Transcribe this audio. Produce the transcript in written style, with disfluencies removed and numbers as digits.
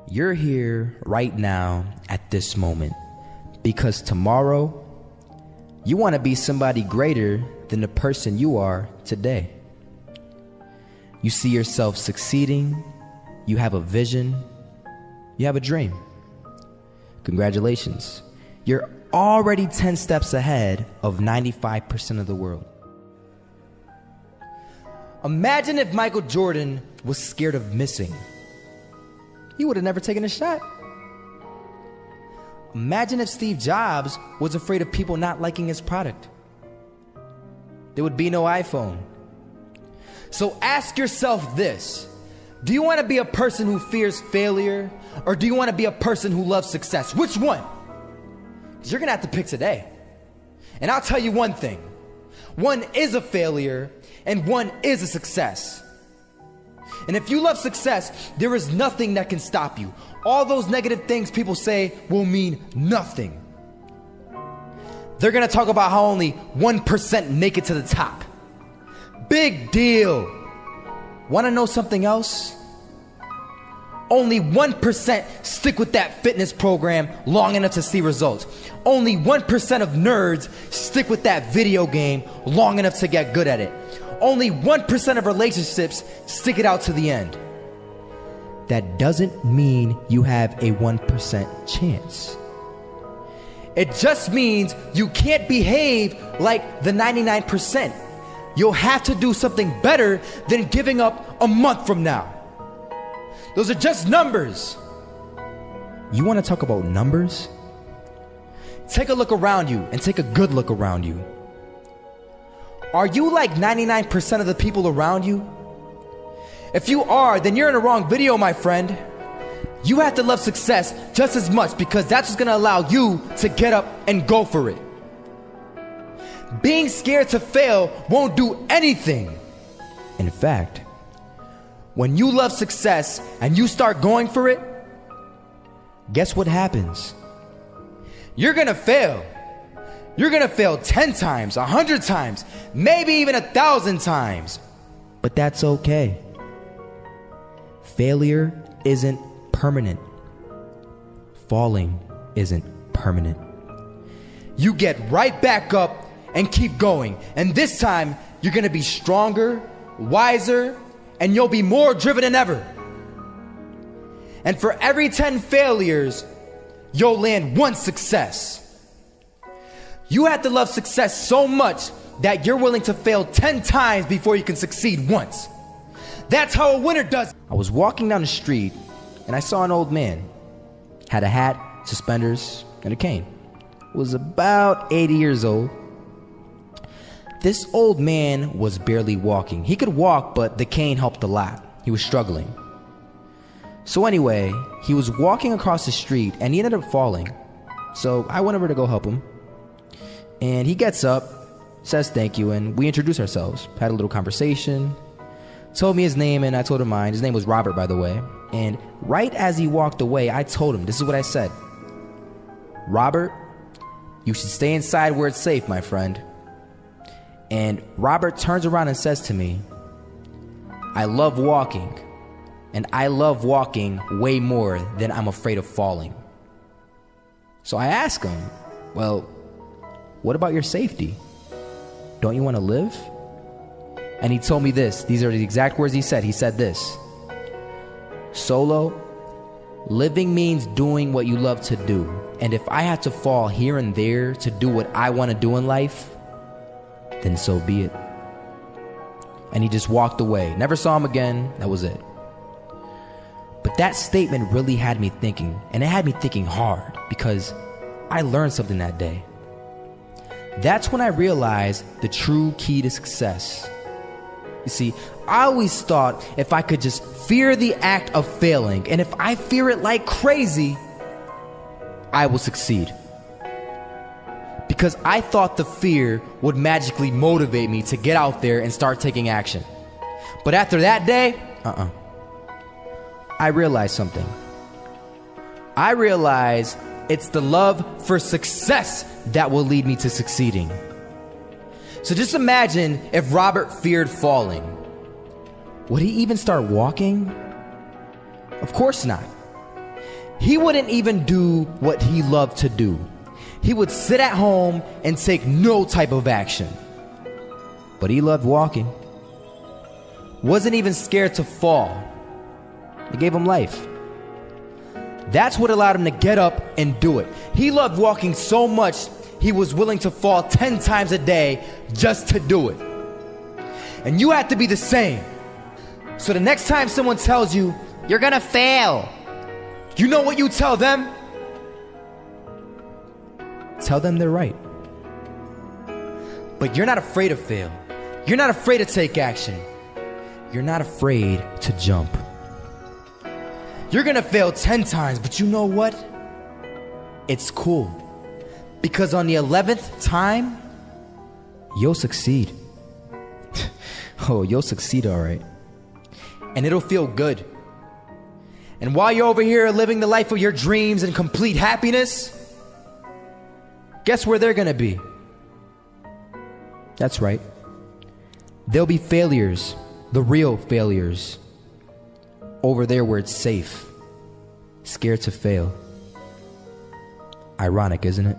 You're here right now at this moment because tomorrow you want to be somebody greater than the person you are today. You see yourself succeeding, you have a vision, you have a dream. Congratulations. You're already 10 steps ahead of 95% of the world. Imagine if Michael Jordan was scared of missing. He would have never taken a shot. Imagine if Steve Jobs was afraid of people not liking his product. There would be no iPhone. So ask yourself this: do you want to be a person who fears failure, or do you want to be a person who loves success? Which one? Because you're going to have to pick today. And I'll tell you one thing: one is a failure and one is a success. And if you love success, there is nothing that can stop you. All those negative things people say will mean nothing. They're going to talk about how only 1% make it to the top. Big deal. Want to know something else? Only 1% stick with that fitness program long enough to see results. Only 1% of nerds stick with that video game long enough to get good at it. Only 1% of relationships stick it out to the end. That doesn't mean you have a 1% chance. It just means you can't behave like the 99%. You'll have to do something better than giving up a month from now. Those are just numbers. You want to talk about numbers? Take a look around you and take a good look around you. Are you like 99% of the people around you? If you are, then you're in the wrong video, my friend. You have to love success just as much because that's what's going to allow you to get up and go for it. Being scared to fail won't do anything. In fact, when you love success and you start going for it, guess what happens? You're going to fail. You're going to fail 10 times, 100 times, maybe even 1,000 times. But that's okay. Failure isn't permanent. Falling isn't permanent. You get right back up and keep going. And this time, you're going to be stronger, wiser, and you'll be more driven than ever. And for every 10 failures, you'll land one success. You have to love success so much that you're willing to fail 10 times before you can succeed once. That's how a winner does. I was walking down the street and I saw an old man. Had a hat, suspenders, and a cane. Was about 80 years old. This old man was barely walking. He could walk, but the cane helped a lot. He was struggling. So anyway, he was walking across the street and he ended up falling. So I went over to go help him. And he gets up, says thank you, and we introduced ourselves. Had a little conversation. Told me his name and I told him mine. His name was Robert, by the way. And right as he walked away, I told him, this is what I said: Robert, you should stay inside where it's safe, my friend. And Robert turns around and says to me, I love walking. And I love walking way more than I'm afraid of falling. So I asked him, well, what about your safety? Don't you want to live? And he told me this. These are the exact words he said. He said this: Solo, living means doing what you love to do. And if I have to fall here and there to do what I want to do in life, then so be it. And he just walked away. Never saw him again. That was it. But that statement really had me thinking. And it had me thinking hard because I learned something that day. That's when I realized the true key to success. You see, I always thought if I could just fear the act of failing, and if I fear it like crazy, I will succeed. Because I thought the fear would magically motivate me to get out there and start taking action. But after that day, I realized something. I realized it's the love for success that will lead me to succeeding. So just imagine if Robert feared falling. Would he even start walking? Of course not. He wouldn't even do what he loved to do. He would sit at home and take no type of action. But he loved walking. Wasn't even scared to fall. It gave him life. That's what allowed him to get up and do it. He loved walking so much, he was willing to fall 10 times a day just to do it. And you have to be the same. So the next time someone tells you, you're gonna fail, you know what you tell them? Tell them they're right. But you're not afraid to fail. You're not afraid to take action. You're not afraid to jump. You're gonna fail 10 times, but you know what? It's cool. Because on the 11th time, you'll succeed. Oh, you'll succeed, all right. And it'll feel good. And while you're over here living the life of your dreams and complete happiness, guess where they're gonna be? That's right. They'll be failures, the real failures. Over there where it's safe, scared to fail. Ironic, isn't it?